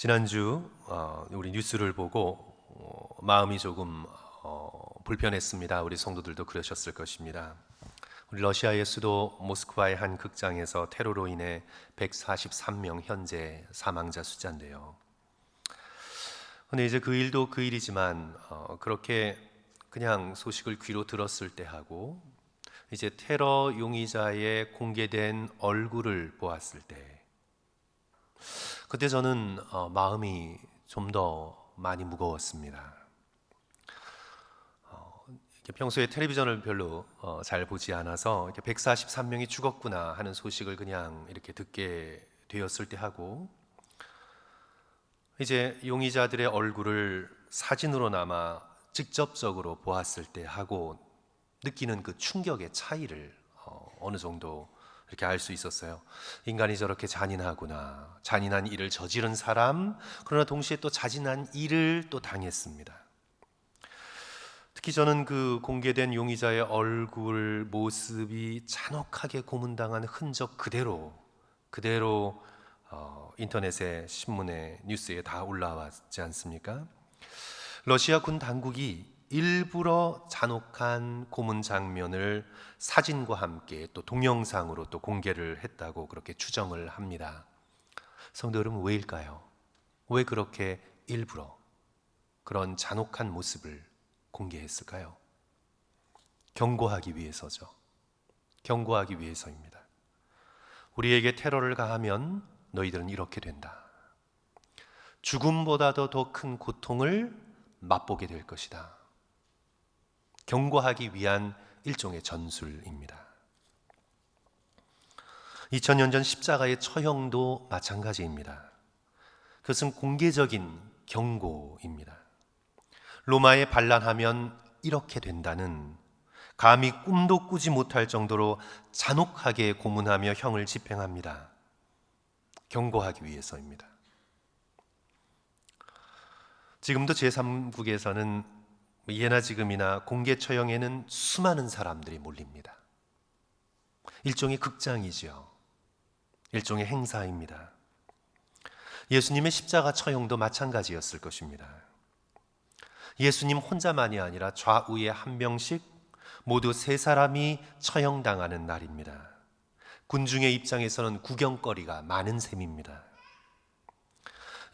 지난주 우리 뉴스를 보고 마음이 조금 불편했습니다. 우리 성도들도 그러셨을 것입니다. 우리 러시아의 수도 모스크바의 한 극장에서 테러로 인해 143명 현재 사망자 숫자인데요. 근데 이제 그 일도 그 일이지만 그렇게 그냥 소식을 귀로 들었을 때 하고 이제 테러 용의자의 공개된 얼굴을 보았을 때 그때 저는 마음이 좀 더 많이 무거웠습니다. 평소에 텔레비전을 별로 잘 보지 않아서 이렇게 143명이 죽었구나 하는 소식을 그냥 이렇게 듣게 되었을 때 하고 이제 용의자들의 얼굴을 사진으로나마 직접적으로 보았을 때 하고 느끼는 그 충격의 차이를 어느 정도 이렇게 알 수 있었어요. 인간이 저렇게 잔인하구나. 잔인한 일을 저지른 사람, 그러나 동시에 또 잔인한 일을 또 당했습니다. 특히 저는 그 공개된 용의자의 얼굴 모습이 잔혹하게 고문당한 흔적 그대로 인터넷에, 신문에, 뉴스에 다 올라왔지 않습니까? 러시아 군 당국이 일부러 잔혹한 고문 장면을 사진과 함께 또 동영상으로 또 공개를 했다고 그렇게 추정을 합니다. 성도 여러분, 왜일까요? 왜 그렇게 일부러 그런 잔혹한 모습을 공개했을까요? 경고하기 위해서죠. 경고하기 위해서입니다. 우리에게 테러를 가하면 너희들은 이렇게 된다. 죽음보다도 더 큰 고통을 맛보게 될 것이다. 경고하기 위한 일종의 전술입니다. 2000년 전 십자가의 처형도 마찬가지입니다. 그것은 공개적인 경고입니다. 로마에 반란하면 이렇게 된다는 감히 꿈도 꾸지 못할 정도로 잔혹하게 고문하며 형을 집행합니다. 경고하기 위해서입니다. 지금도 제3국에서는 예나 지금이나 공개 처형에는 수많은 사람들이 몰립니다. 일종의 극장이죠. 일종의 행사입니다. 예수님의 십자가 처형도 마찬가지였을 것입니다. 예수님 혼자만이 아니라 좌우에 한 명씩 모두 3사람이 처형당하는 날입니다. 군중의 입장에서는 구경거리가 많은 셈입니다.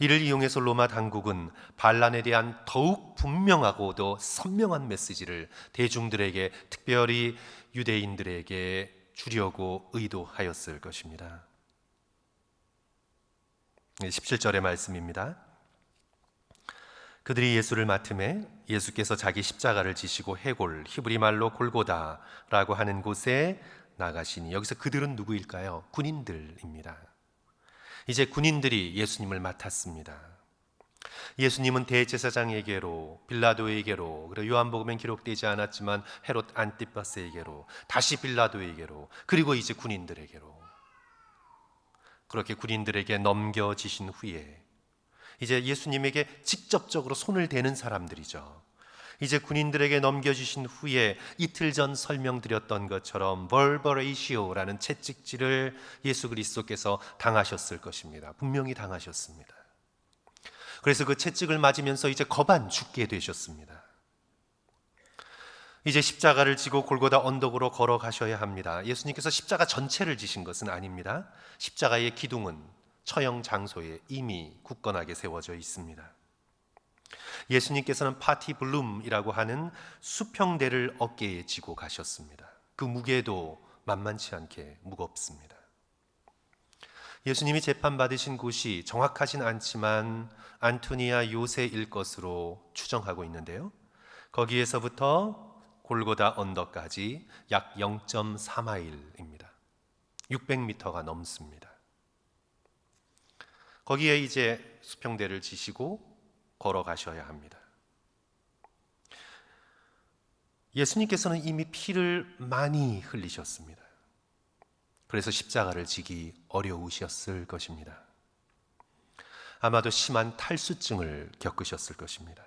이를 이용해서 로마 당국은 반란에 대한 더욱 분명하고도 선명한 메시지를 대중들에게, 특별히 유대인들에게 주려고 의도하였을 것입니다. 17절의 말씀입니다. 그들이 예수를 맡음에 예수께서 자기 십자가를 지시고 해골, 히브리 말로 골고다라고 하는 곳에 나가시니, 여기서 그들은 누구일까요? 군인들입니다. 이제 군인들이 예수님을 맡았습니다. 예수님은 대제사장에게로, 빌라도에게로, 그리고 요한복음엔 기록되지 않았지만 헤롯 안티파스에게로, 다시 빌라도에게로, 그리고 이제 군인들에게로, 그렇게 군인들에게 넘겨지신 후에 이제 예수님에게 직접적으로 손을 대는 사람들이죠. 이제 군인들에게 넘겨주신 후에 이틀 전 설명드렸던 것처럼 벌버레이시오라는 채찍질을 예수 그리스도께서 당하셨을 것입니다. 분명히 당하셨습니다. 그래서 그 채찍을 맞으면서 이제 거반 죽게 되셨습니다. 이제 십자가를 지고 골고다 언덕으로 걸어가셔야 합니다. 예수님께서 십자가 전체를 지신 것은 아닙니다. 십자가의 기둥은 처형 장소에 이미 굳건하게 세워져 있습니다. 예수님께서는 파티블룸이라고 하는 수평대를 어깨에 지고 가셨습니다. 그 무게도 만만치 않게 무겁습니다. 예수님이 재판받으신 곳이 정확하진 않지만 안토니아 요새일 것으로 추정하고 있는데요. 거기에서부터 골고다 언덕까지 약 0.4마일입니다. 600m가 넘습니다. 거기에 이제 수평대를 지시고 걸어가셔야 합니다. 예수님께서는 이미 피를 많이 흘리셨습니다. 그래서 십자가를 지기 어려우셨을 것입니다. 아마도 심한 탈수증을 겪으셨을 것입니다.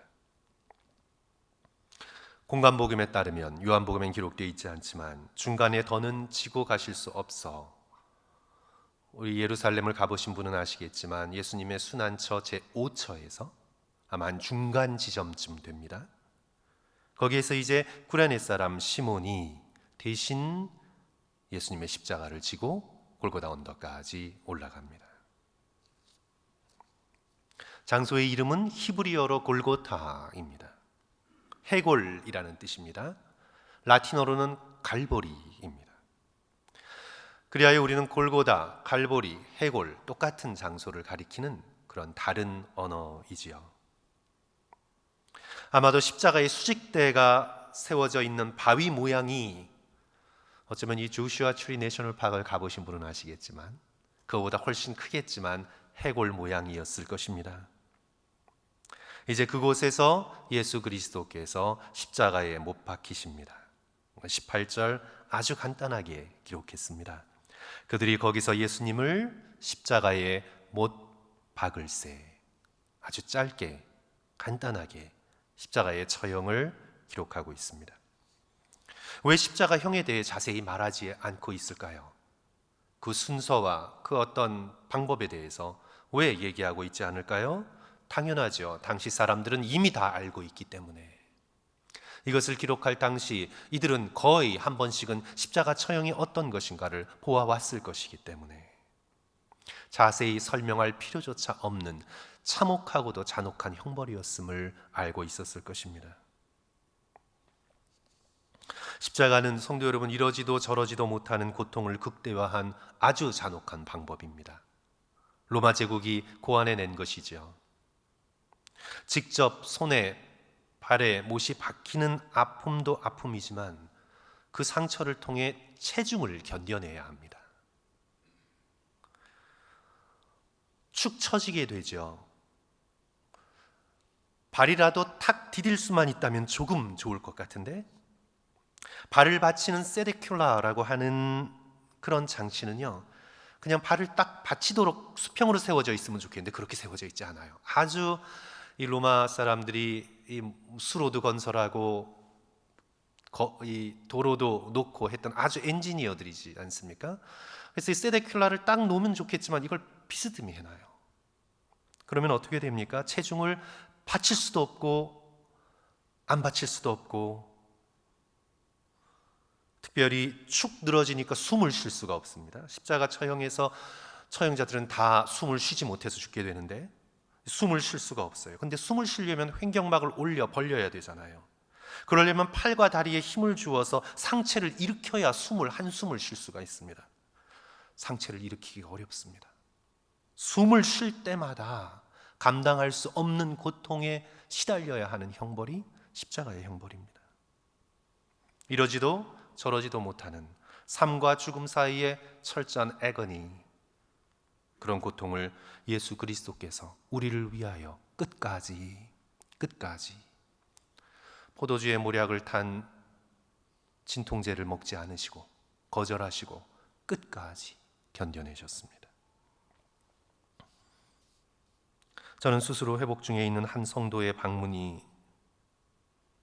공관복음에 따르면, 요한복음엔 기록되어 있지 않지만 중간에 더는 지고 가실 수 없어 우리 예루살렘을 가보신 분은 아시겠지만 예수님의 순환처 제5처에서 아마 한 중간 지점쯤 됩니다. 거기에서 이제 구레네 사람 시몬이 대신 예수님의 십자가를 지고 골고다 언덕까지 올라갑니다. 장소의 이름은 히브리어로 골고타입니다. 해골이라는 뜻입니다. 라틴어로는 갈보리입니다. 그리하여 우리는 골고다, 갈보리, 해골 똑같은 장소를 가리키는 그런 다른 언어이지요. 아마도 십자가의 수직대가 세워져 있는 바위 모양이 어쩌면 이 조슈아 트리 내셔널 파크를 가보신 분은 아시겠지만 그거보다 훨씬 크겠지만 해골 모양이었을 것입니다. 이제 그곳에서 예수 그리스도께서 십자가에 못 박히십니다. 18절 아주 간단하게 기록했습니다. 그들이 거기서 예수님을 십자가에 못 박을세, 아주 짧게 간단하게 십자가의 처형을 기록하고 있습니다. 왜 십자가형에 대해 자세히 말하지 않고 있을까요? 그 순서와 그 어떤 방법에 대해서 왜 얘기하고 있지 않을까요? 당연하죠. 당시 사람들은 이미 다 알고 있기 때문에. 이것을 기록할 당시 이들은 거의 한 번씩은 십자가 처형이 어떤 것인가를 보아왔을 것이기 때문에 자세히 설명할 필요조차 없는 참혹하고도 잔혹한 형벌이었음을 알고 있었을 것입니다. 십자가는 성도 여러분, 이러지도 저러지도 못하는 고통을 극대화한 아주 잔혹한 방법입니다. 로마 제국이 고안해낸 것이죠. 직접 손에 발에 못이 박히는 아픔도 아픔이지만 그 상처를 통해 체중을 견뎌내야 합니다. 축 처지게 되죠. 발이라도 탁 디딜 수만 있다면 조금 좋을 것 같은데, 발을 받치는 세데큘라라고 하는 그런 장치는요, 그냥 발을 딱 받치도록 수평으로 세워져 있으면 좋겠는데 그렇게 세워져 있지 않아요. 아주 이 로마 사람들이 이 수로도 건설하고 이 도로도 놓고 했던 아주 엔지니어들이지 않습니까? 그래서 이 세데큘라를 딱 놓으면 좋겠지만 이걸 비스듬히 해놔요. 그러면 어떻게 됩니까? 체중을 받칠 수도 없고 안 받칠 수도 없고, 특별히 축 늘어지니까 숨을 쉴 수가 없습니다. 십자가 처형에서 처형자들은 다 숨을 쉬지 못해서 죽게 되는데 숨을 쉴 수가 없어요. 근데 숨을 쉬려면 횡격막을 올려 벌려야 되잖아요. 그러려면 팔과 다리에 힘을 주어서 상체를 일으켜야 한숨을 쉴 수가 있습니다. 상체를 일으키기가 어렵습니다. 숨을 쉴 때마다 감당할 수 없는 고통에 시달려야 하는 형벌이 십자가의 형벌입니다. 이러지도 저러지도 못하는 삶과 죽음 사이의 철저한 애거니, 그런 고통을 예수 그리스도께서 우리를 위하여 끝까지 포도주의 모략을 탄 진통제를 먹지 않으시고 거절하시고 끝까지 견뎌내셨습니다. 저는 스스로 회복 중에 있는 한 성도의 방문이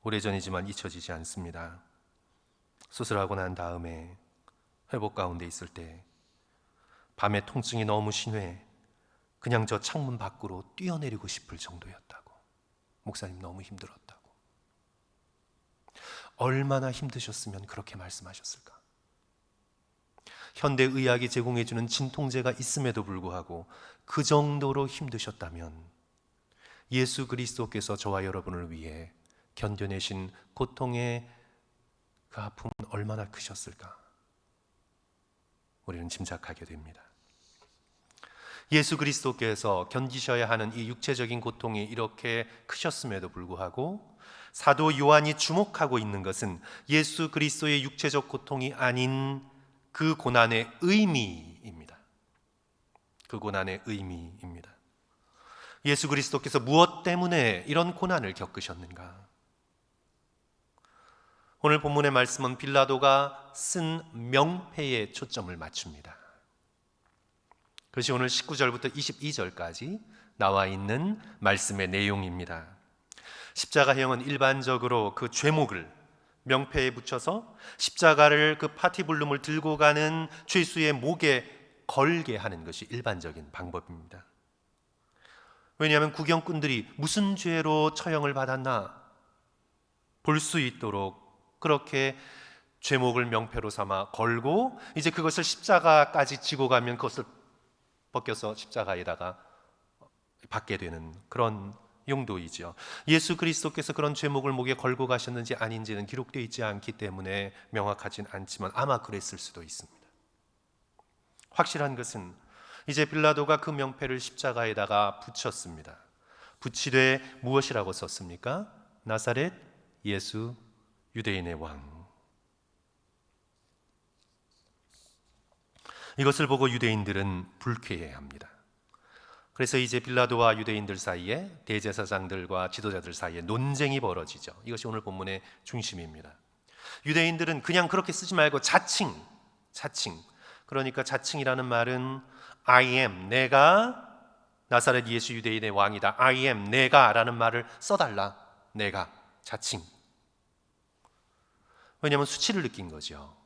오래전이지만 잊혀지지 않습니다. 수술하고 난 다음에 회복 가운데 있을 때 밤에 통증이 너무 심해 그냥 저 창문 밖으로 뛰어내리고 싶을 정도였다고. 목사님 너무 힘들었다고. 얼마나 힘드셨으면 그렇게 말씀하셨을까? 현대의학이 제공해주는 진통제가 있음에도 불구하고 그 정도로 힘드셨다면 예수 그리스도께서 저와 여러분을 위해 견뎌내신 고통의 그 아픔은 얼마나 크셨을까? 우리는 짐작하게 됩니다. 예수 그리스도께서 견디셔야 하는 이 육체적인 고통이 이렇게 크셨음에도 불구하고 사도 요한이 주목하고 있는 것은 예수 그리스도의 육체적 고통이 아닌 그 고난의 의미입니다. 그 고난의 의미입니다. 예수 그리스도께서 무엇 때문에 이런 고난을 겪으셨는가? 오늘 본문의 말씀은 빌라도가 쓴 명패에 초점을 맞춥니다. 그것이 오늘 19절부터 22절까지 나와 있는 말씀의 내용입니다. 십자가형은 일반적으로 그 죄목을 명패에 붙여서 십자가를 그 파티블룸을 들고 가는 죄수의 목에 걸게 하는 것이 일반적인 방법입니다. 왜냐하면 구경꾼들이 무슨 죄로 처형을 받았나 볼 수 있도록 그렇게 죄목을 명패로 삼아 걸고, 이제 그것을 십자가까지 지고 가면 그것을 벗겨서 십자가에다가 받게 되는 그런 용도이죠. 예수 그리스도께서 그런 죄목을 목에 걸고 가셨는지 아닌지는 기록되어 있지 않기 때문에 명확하진 않지만 아마 그랬을 수도 있습니다. 확실한 것은 이제 빌라도가 그 명패를 십자가에다가 붙였습니다. 붙이되 무엇이라고 썼습니까? 나사렛 예수 유대인의 왕. 이것을 보고 유대인들은 불쾌해합니다. 그래서 이제 빌라도와 유대인들 사이에, 대제사장들과 지도자들 사이에 논쟁이 벌어지죠. 이것이 오늘 본문의 중심입니다. 유대인들은 그냥 그렇게 쓰지 말고 자칭. 그러니까 자칭이라는 말은 I am, 내가 나사렛 예수 유대인의 왕이다. I am, 내가 라는 말을 써달라. 내가, 자칭. 왜냐하면 수치를 느낀 거죠.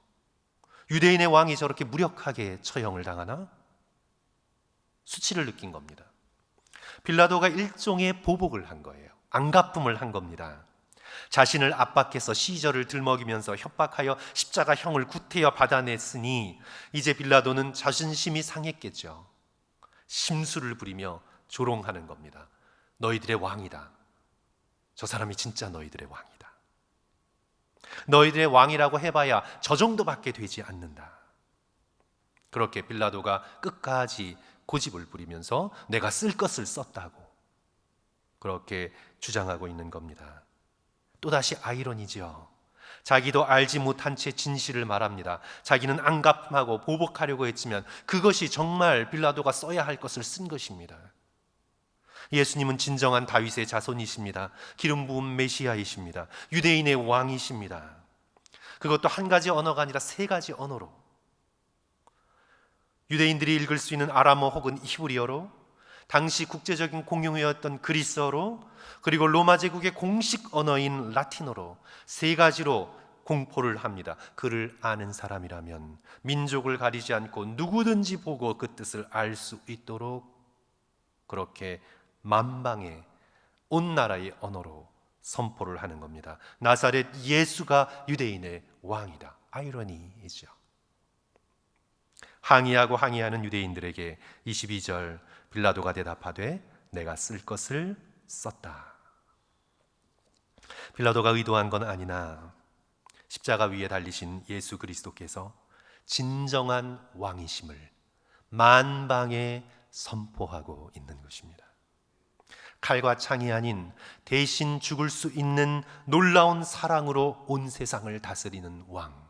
유대인의 왕이 저렇게 무력하게 처형을 당하나? 수치를 느낀 겁니다. 빌라도가 일종의 보복을 한 거예요. 안갚음을 한 겁니다. 자신을 압박해서 시저를 들먹이면서 협박하여 십자가형을 구태여 받아냈으니 이제 빌라도는 자존심이 상했겠죠. 심술을 부리며 조롱하는 겁니다. 너희들의 왕이다. 저 사람이 진짜 너희들의 왕이다. 너희들의 왕이라고 해봐야 저 정도밖에 되지 않는다. 그렇게 빌라도가 끝까지 고집을 부리면서 내가 쓸 것을 썼다고 그렇게 주장하고 있는 겁니다. 또다시 아이러니죠. 자기도 알지 못한 채 진실을 말합니다. 자기는 안갚음하고 보복하려고 했지만 그것이 정말 빌라도가 써야 할 것을 쓴 것입니다. 예수님은 진정한 다윗의 자손이십니다. 기름 부은 메시아이십니다. 유대인의 왕이십니다. 그것도 한 가지 언어가 아니라 세 가지 언어로, 유대인들이 읽을 수 있는 아람어 혹은 히브리어로, 당시 국제적인 공용어였던 그리스어로, 그리고 로마 제국의 공식 언어인 라틴어로 세 가지로 공포를 합니다. 그를 아는 사람이라면 민족을 가리지 않고 누구든지 보고 그 뜻을 알 수 있도록 그렇게 만방의 온 나라의 언어로 선포를 하는 겁니다. 나사렛 예수가 유대인의 왕이다. 아이러니이죠. 항의하고 항의하는 유대인들에게 22절 빌라도가 대답하되 내가 쓸 것을 썼다. 빌라도가 의도한 건 아니나 십자가 위에 달리신 예수 그리스도께서 진정한 왕이심을 만방에 선포하고 있는 것입니다. 칼과 창이 아닌 대신 죽을 수 있는 놀라운 사랑으로 온 세상을 다스리는 왕.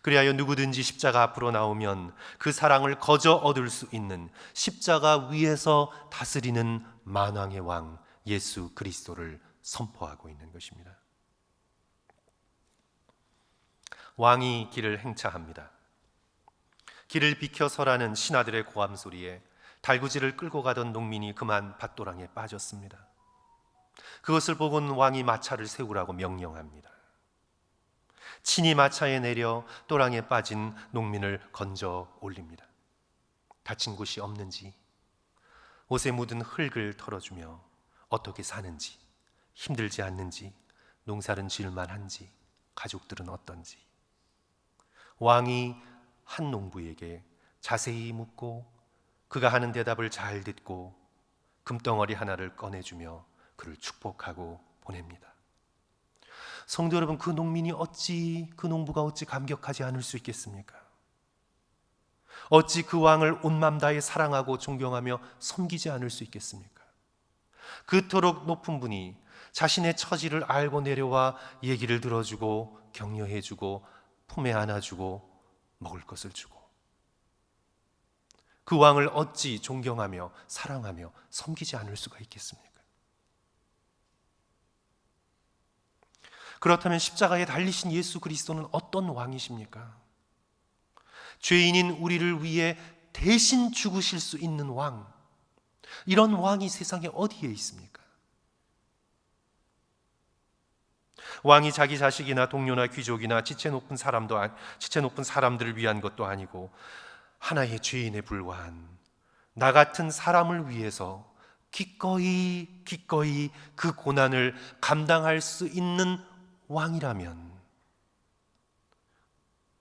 그리하여 누구든지 십자가 앞으로 나오면 그 사랑을 거저 얻을 수 있는 십자가 위에서 다스리는 만왕의 왕 예수 그리스도를 선포하고 있는 것입니다. 왕이 길을 행차합니다. 길을 비켜서라는 신하들의 고함 소리에 달구지를 끌고 가던 농민이 그만 밭도랑에 빠졌습니다. 그것을 보고는 왕이 마차를 세우라고 명령합니다. 친히 마차에 내려 도랑에 빠진 농민을 건져 올립니다. 다친 곳이 없는지, 옷에 묻은 흙을 털어주며 어떻게 사는지, 힘들지 않는지, 농사는 지을만한지, 가족들은 어떤지 왕이 한 농부에게 자세히 묻고 그가 하는 대답을 잘 듣고 금덩어리 하나를 꺼내주며 그를 축복하고 보냅니다. 성도 여러분, 그 농부가 어찌 감격하지 않을 수 있겠습니까? 어찌 그 왕을 온 맘 다해 사랑하고 존경하며 섬기지 않을 수 있겠습니까? 그토록 높은 분이 자신의 처지를 알고 내려와 얘기를 들어주고 격려해주고 품에 안아주고 먹을 것을 주고, 그 왕을 어찌 존경하며 사랑하며 섬기지 않을 수가 있겠습니까? 그렇다면 십자가에 달리신 예수 그리스도는 어떤 왕이십니까? 죄인인 우리를 위해 대신 죽으실 수 있는 왕, 이런 왕이 세상에 어디에 있습니까? 왕이 자기 자식이나 동료나 귀족이나 지체 높은 사람들을 위한 것도 아니고 하나의 죄인에 불과한 나 같은 사람을 위해서 기꺼이 그 고난을 감당할 수 있는 왕이라면,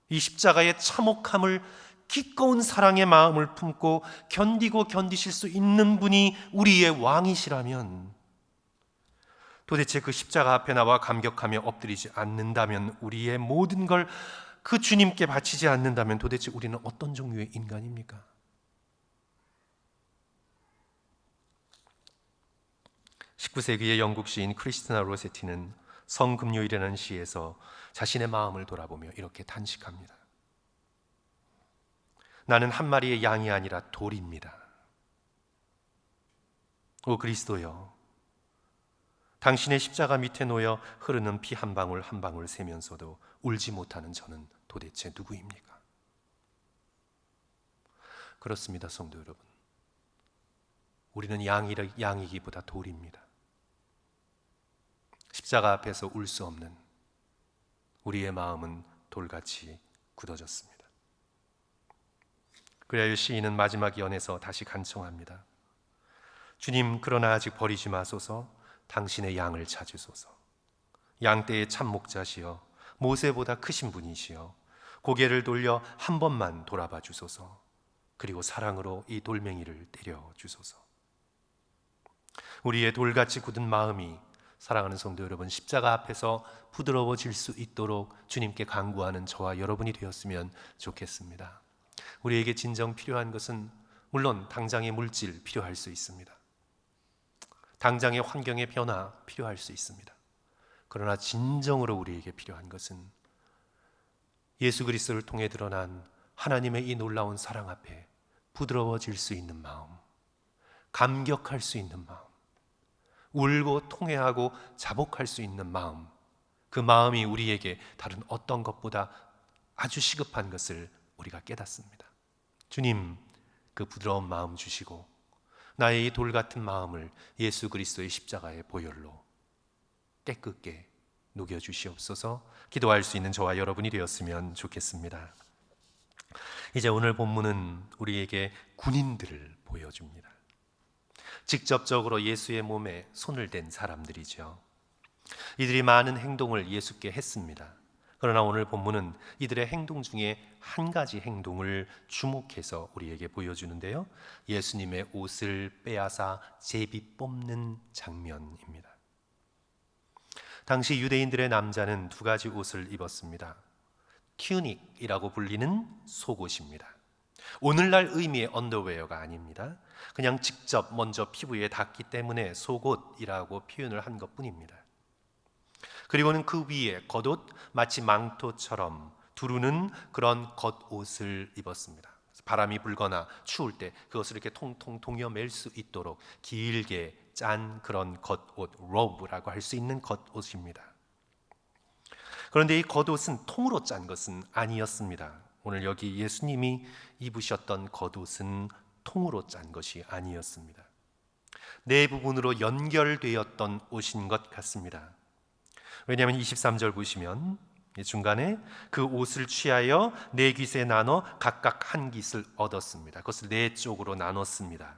이 십자가의 참혹함을 기꺼운 사랑의 마음을 품고 견디고 견디실 수 있는 분이 우리의 왕이시라면, 도대체 그 십자가 앞에 나와 감격하며 엎드리지 않는다면, 우리의 모든 걸 그 주님께 바치지 않는다면 도대체 우리는 어떤 종류의 인간입니까? 19세기의 영국 시인 크리스티나 로세티는 성금요일이라는 시에서 자신의 마음을 돌아보며 이렇게 탄식합니다. 나는 한 마리의 양이 아니라 돌입니다. 오 그리스도여, 당신의 십자가 밑에 놓여 흐르는 피 한 방울 한 방울 세면서도 울지 못하는 저는 도대체 누구입니까? 그렇습니다, 성도 여러분. 우리는 양이기보다 돌입니다. 십자가 앞에서 울 수 없는 우리의 마음은 돌같이 굳어졌습니다. 그래야 시인은 마지막 연에서 다시 간청합니다. 주님, 그러나 아직 버리지 마소서. 당신의 양을 찾으소서. 양떼의 참 목자시여, 모세보다 크신 분이시여, 고개를 돌려 한 번만 돌아봐 주소서. 그리고 사랑으로 이 돌멩이를 때려 주소서. 우리의 돌같이 굳은 마음이, 사랑하는 성도 여러분, 십자가 앞에서 부드러워질 수 있도록 주님께 간구하는 저와 여러분이 되었으면 좋겠습니다. 우리에게 진정 필요한 것은 물론 당장의 물질 필요할 수 있습니다. 당장의 환경의 변화 필요할 수 있습니다. 그러나 진정으로 우리에게 필요한 것은 예수 그리스도를 통해 드러난 하나님의 이 놀라운 사랑 앞에 부드러워질 수 있는 마음, 감격할 수 있는 마음, 울고 통회하고 자복할 수 있는 마음, 그 마음이 우리에게 다른 어떤 것보다 아주 시급한 것을 우리가 깨닫습니다. 주님, 그 부드러운 마음 주시고 나의 이 돌 같은 마음을 예수 그리스도의 십자가의 보혈로 깨끗게 녹여주시옵소서. 기도할 수 있는 저와 여러분이 되었으면 좋겠습니다. 이제 오늘 본문은 우리에게 군인들을 보여줍니다. 직접적으로 예수의 몸에 손을 댄 사람들이죠. 이들이 많은 행동을 예수께 했습니다. 그러나 오늘 본문은 이들의 행동 중에 한 가지 행동을 주목해서 우리에게 보여주는데요, 예수님의 옷을 빼앗아 제비 뽑는 장면입니다. 당시 유대인들의 남자는 두 가지 옷을 입었습니다. 튜닉이라고 불리는 속옷입니다. 오늘날 의미의 언더웨어가 아닙니다. 그냥 직접 먼저 피부에 닿기 때문에 속옷이라고 표현을 한 것뿐입니다. 그리고는 그 위에 겉옷, 마치 망토처럼 두르는 그런 겉옷을 입었습니다. 바람이 불거나 추울 때 그것을 이렇게 통통 동여맬 수 있도록 길게 짠 그런 겉옷, 로브라고 할 수 있는 겉옷입니다. 그런데 이 겉옷은 통으로 짠 것은 아니었습니다. 오늘 여기 예수님이 입으셨던 겉옷은 통으로 짠 것이 아니었습니다. 네 부분으로 연결되었던 옷인 것 같습니다. 왜냐하면 23절 보시면 중간에 그 옷을 취하여 네 깃에 나눠 각각 한 깃을 얻었습니다. 그것을 네 쪽으로 나눴습니다.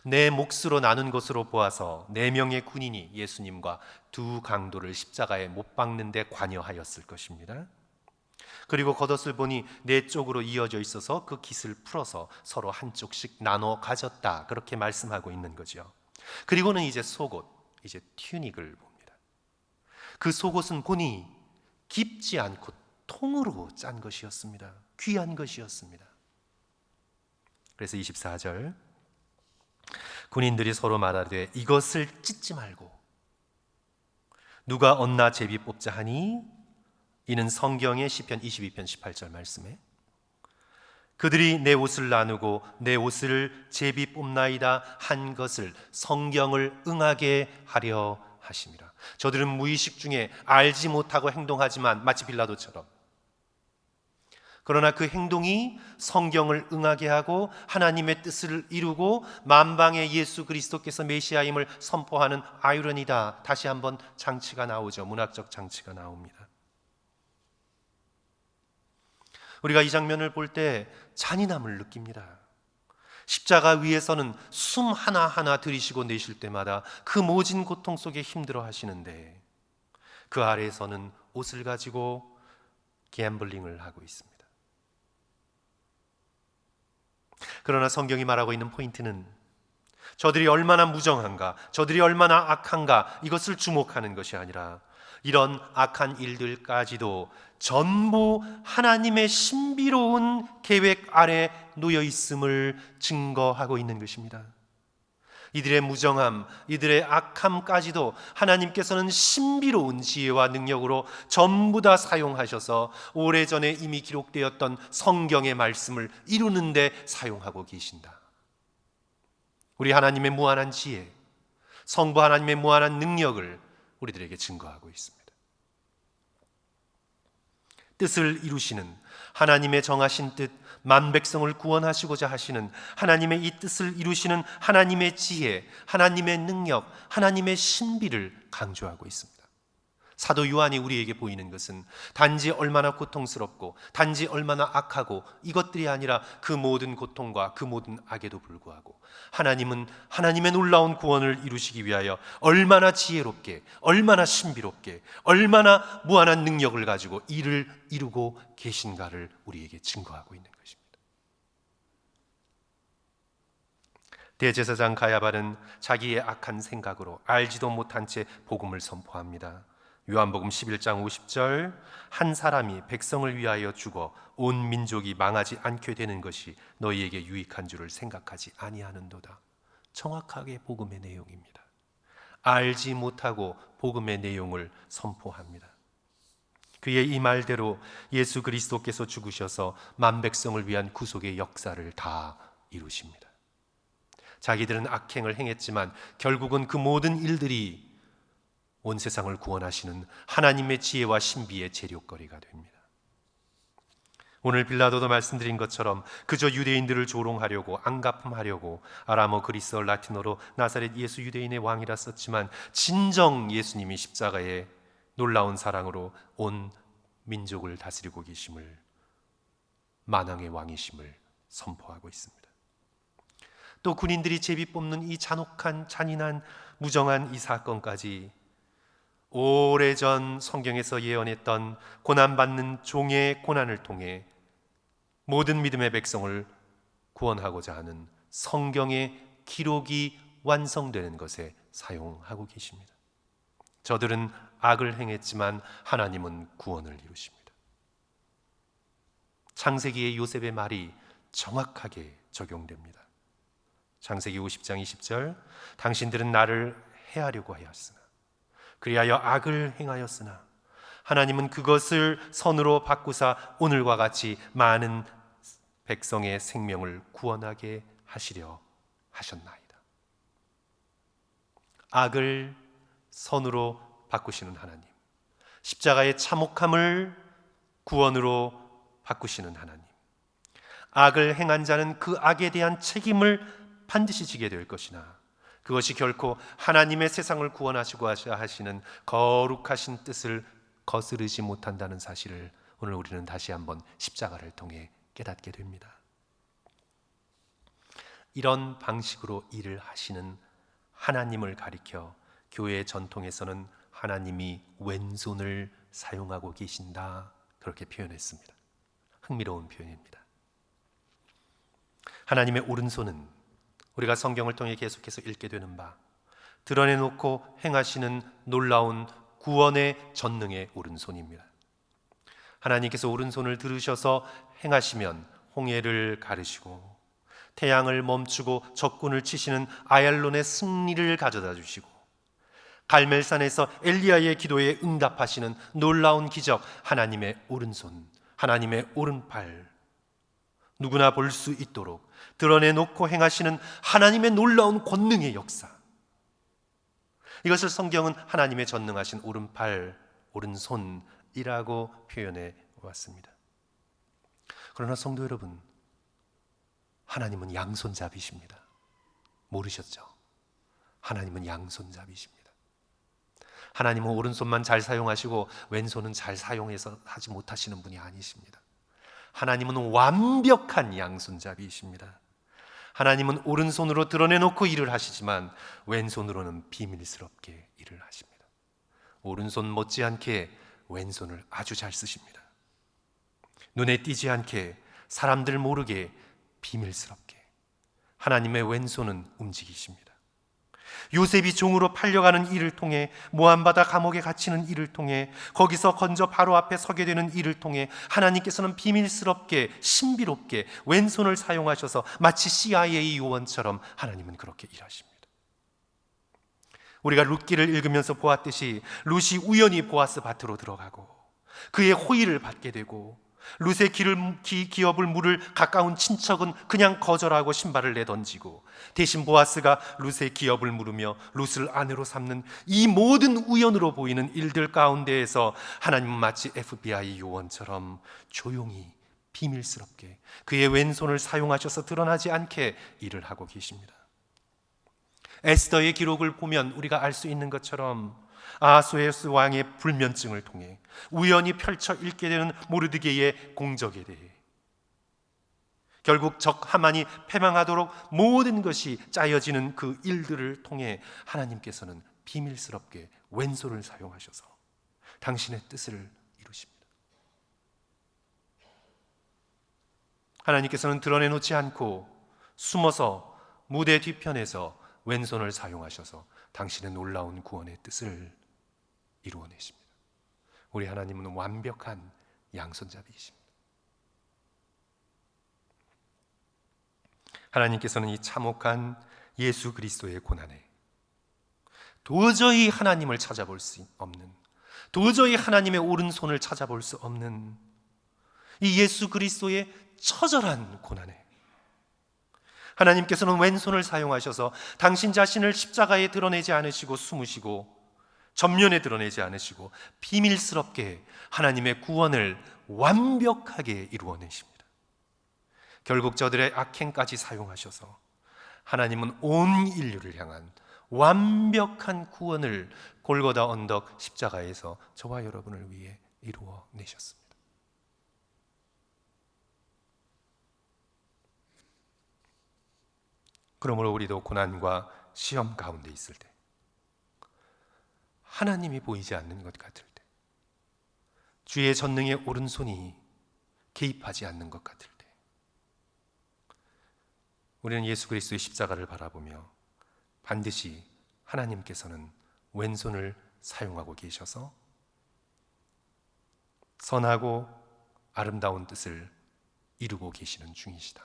네 몫으로 나눈 것으로 보아서 네 명의 군인이 예수님과 두 강도를 십자가에 못 박는 데 관여하였을 것입니다. 그리고 겉옷을 보니 네 쪽으로 이어져 있어서 그 깃을 풀어서 서로 한쪽씩 나눠 가졌다, 그렇게 말씀하고 있는 거죠. 그리고는 이제 속옷, 이제 튜닉을 봅니다. 그 속옷은 보니 깊지 않고 통으로 짠 것이었습니다. 귀한 것이었습니다. 그래서 24절, 군인들이 서로 말하되 이것을 찢지 말고 누가 얻나 제비 뽑자 하니, 이는 성경의 시편 22편 18절 말씀에 그들이 내 옷을 나누고 내 옷을 제비 뽑나이다 한 것을 성경을 응하게 하려 하심이라. 저들은 무의식 중에 알지 못하고 행동하지만 마치 빌라도처럼, 그러나 그 행동이 성경을 응하게 하고 하나님의 뜻을 이루고 만방의 예수 그리스도께서 메시아임을 선포하는 아이러니다. 다시 한번 장치가 나오죠. 문학적 장치가 나옵니다. 우리가 이 장면을 볼 때 잔인함을 느낍니다. 십자가 위에서는 숨 하나하나 들이쉬고 내쉴 때마다 그 모진 고통 속에 힘들어 하시는데, 그 아래에서는 옷을 가지고 갬블링을 하고 있습니다. 그러나 성경이 말하고 있는 포인트는 저들이 얼마나 무정한가, 저들이 얼마나 악한가, 이것을 주목하는 것이 아니라 이런 악한 일들까지도 전부 하나님의 신비로운 계획 아래 놓여 있음을 증거하고 있는 것입니다. 이들의 무정함, 이들의 악함까지도 하나님께서는 신비로운 지혜와 능력으로 전부 다 사용하셔서 오래전에 이미 기록되었던 성경의 말씀을 이루는 데 사용하고 계신다. 우리 하나님의 무한한 지혜, 성부 하나님의 무한한 능력을 우리들에게 증거하고 있습니다. 뜻을 이루시는 하나님의 정하신 뜻, 만백성을 구원하시고자 하시는 하나님의 이 뜻을 이루시는 하나님의 지혜, 하나님의 능력, 하나님의 신비를 강조하고 있습니다. 사도 요한이 우리에게 보이는 것은 단지 얼마나 고통스럽고 단지 얼마나 악하고 이것들이 아니라 그 모든 고통과 그 모든 악에도 불구하고 하나님은 하나님의 놀라운 구원을 이루시기 위하여 얼마나 지혜롭게, 얼마나 신비롭게, 얼마나 무한한 능력을 가지고 이를 이루고 계신가를 우리에게 증거하고 있는 것입니다. 대제사장 가야바는 자기의 악한 생각으로 알지도 못한 채 복음을 선포합니다. 요한복음 11장 50절, 한 사람이 백성을 위하여 죽어 온 민족이 망하지 않게 되는 것이 너희에게 유익한 줄을 생각하지 아니하는도다. 정확하게 복음의 내용입니다. 알지 못하고 복음의 내용을 선포합니다. 그의 이 말대로 예수 그리스도께서 죽으셔서 만백성을 위한 구속의 역사를 다 이루십니다. 자기들은 악행을 행했지만 결국은 그 모든 일들이 온 세상을 구원하시는 하나님의 지혜와 신비의 재료거리가 됩니다. 오늘 빌라도도 말씀드린 것처럼 그저 유대인들을 조롱하려고, 안가품하려고 아람어, 그리스어, 라틴어로 나사렛 예수 유대인의 왕이라 썼지만 진정 예수님이 십자가의 놀라운 사랑으로 온 민족을 다스리고 계심을, 만왕의 왕이심을 선포하고 있습니다. 또 군인들이 제비 뽑는 이 잔혹한, 잔인한, 무정한 이 사건까지 오래전 성경에서 예언했던 고난받는 종의 고난을 통해 모든 믿음의 백성을 구원하고자 하는 성경의 기록이 완성되는 것에 사용하고 계십니다. 저들은 악을 행했지만 하나님은 구원을 이루십니다. 창세기의 요셉의 말이 정확하게 적용됩니다. 창세기 50장 20절, 당신들은 나를 해하려고 하였으나 그리하여 악을 행하였으나 하나님은 그것을 선으로 바꾸사 오늘과 같이 많은 백성의 생명을 구원하게 하시려 하셨나이다. 악을 선으로 바꾸시는 하나님, 십자가의 참혹함을 구원으로 바꾸시는 하나님, 악을 행한 자는 그 악에 대한 책임을 반드시 지게 될 것이나 그것이 결코 하나님의 세상을 구원하시고자 하시는 거룩하신 뜻을 거스르지 못한다는 사실을 오늘 우리는 다시 한번 십자가를 통해 깨닫게 됩니다. 이런 방식으로 일을 하시는 하나님을 가리켜 교회의 전통에서는 하나님이 왼손을 사용하고 계신다, 그렇게 표현했습니다. 흥미로운 표현입니다. 하나님의 오른손은 우리가 성경을 통해 계속해서 읽게 되는 바 드러내놓고 행하시는 놀라운 구원의 전능의 오른손입니다. 하나님께서 오른손을 들으셔서 행하시면 홍해를 가르시고 태양을 멈추고 적군을 치시는 아얄론의 승리를 가져다 주시고 갈멜산에서 엘리야의 기도에 응답하시는 놀라운 기적, 하나님의 오른손, 하나님의 오른팔, 누구나 볼 수 있도록 드러내놓고 행하시는 하나님의 놀라운 권능의 역사, 이것을 성경은 하나님의 전능하신 오른팔, 오른손이라고 표현해 왔습니다. 그러나 성도 여러분, 하나님은 양손잡이십니다. 모르셨죠? 하나님은 양손잡이십니다. 하나님은 오른손만 잘 사용하시고 왼손은 잘 사용해서 하지 못하시는 분이 아니십니다. 하나님은 완벽한 양손잡이이십니다. 하나님은 오른손으로 드러내놓고 일을 하시지만 왼손으로는 비밀스럽게 일을 하십니다. 오른손 못지않게 왼손을 아주 잘 쓰십니다. 눈에 띄지 않게, 사람들 모르게 비밀스럽게 하나님의 왼손은 움직이십니다. 요셉이 종으로 팔려가는 일을 통해, 모함받아 감옥에 갇히는 일을 통해, 거기서 건져 바로 앞에 서게 되는 일을 통해 하나님께서는 비밀스럽게, 신비롭게 왼손을 사용하셔서 마치 CIA 요원처럼 하나님은 그렇게 일하십니다. 우리가 룻기를 읽으면서 보았듯이 룻이 우연히 보아스 밭으로 들어가고 그의 호의를 받게 되고, 룻의 기업을 물을 가까운 친척은 그냥 거절하고 신발을 내던지고, 대신 보아스가 룻의 기업을 물으며 룻을 아내로 삼는 이 모든 우연으로 보이는 일들 가운데에서 하나님은 마치 FBI 요원처럼 조용히 비밀스럽게 그의 왼손을 사용하셔서 드러나지 않게 일을 하고 계십니다. 에스더의 기록을 보면 우리가 알 수 있는 것처럼 아하수에로스 왕의 불면증을 통해 우연히 펼쳐 읽게 되는 모르드게의 공적에 대해 결국 적 하만이 패망하도록 모든 것이 짜여지는 그 일들을 통해 하나님께서는 비밀스럽게 왼손을 사용하셔서 당신의 뜻을 이루십니다. 하나님께서는 드러내놓지 않고 숨어서 무대 뒤편에서 왼손을 사용하셔서 당신의 놀라운 구원의 뜻을 이루어내십니다. 우리 하나님은 완벽한 양손잡이이십니다. 하나님께서는 이 참혹한 예수 그리스도의 고난에 도저히 하나님을 찾아볼 수 없는, 도저히 하나님의 오른손을 찾아볼 수 없는 이 예수 그리스도의 처절한 고난에 하나님께서는 왼손을 사용하셔서 당신 자신을 십자가에 드러내지 않으시고 숨으시고 전면에 드러내지 않으시고 비밀스럽게 하나님의 구원을 완벽하게 이루어내십니다. 결국 저들의 악행까지 사용하셔서 하나님은 온 인류를 향한 완벽한 구원을 골고다 언덕 십자가에서 저와 여러분을 위해 이루어내셨습니다. 그러므로 우리도 고난과 시험 가운데 있을 때, 하나님이 보이지 않는 것 같을 때, 주의 전능의 오른손이 개입하지 않는 것 같을 때, 우리는 예수 그리스도의 십자가를 바라보며 반드시 하나님께서는 왼손을 사용하고 계셔서 선하고 아름다운 뜻을 이루고 계시는 중이시다,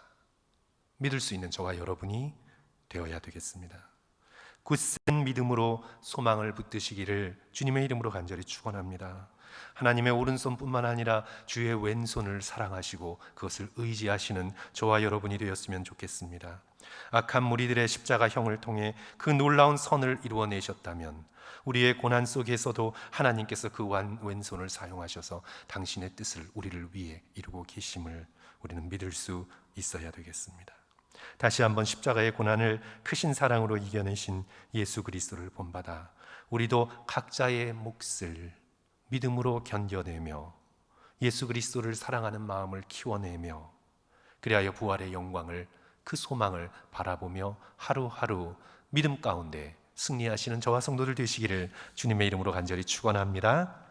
믿을 수 있는 저와 여러분이 되어야 되겠습니다. 굳센 믿음으로 소망을 붙드시기를 주님의 이름으로 간절히 축원합니다. 하나님의 오른손뿐만 아니라 주의 왼손을 사랑하시고 그것을 의지하시는 저와 여러분이 되었으면 좋겠습니다. 악한 무리들의 십자가형을 통해 그 놀라운 선을 이루어내셨다면 우리의 고난 속에서도 하나님께서 그 왼손을 사용하셔서 당신의 뜻을 우리를 위해 이루고 계심을 우리는 믿을 수 있어야 되겠습니다. 다시 한번 십자가의 고난을 크신 사랑으로 이겨내신 예수 그리스도를 본받아 우리도 각자의 몫을 믿음으로 견뎌내며 예수 그리스도를 사랑하는 마음을 키워내며 그리하여 부활의 영광을, 그 소망을 바라보며 하루하루 믿음 가운데 승리하시는 저와 성도들 되시기를 주님의 이름으로 간절히 축원합니다.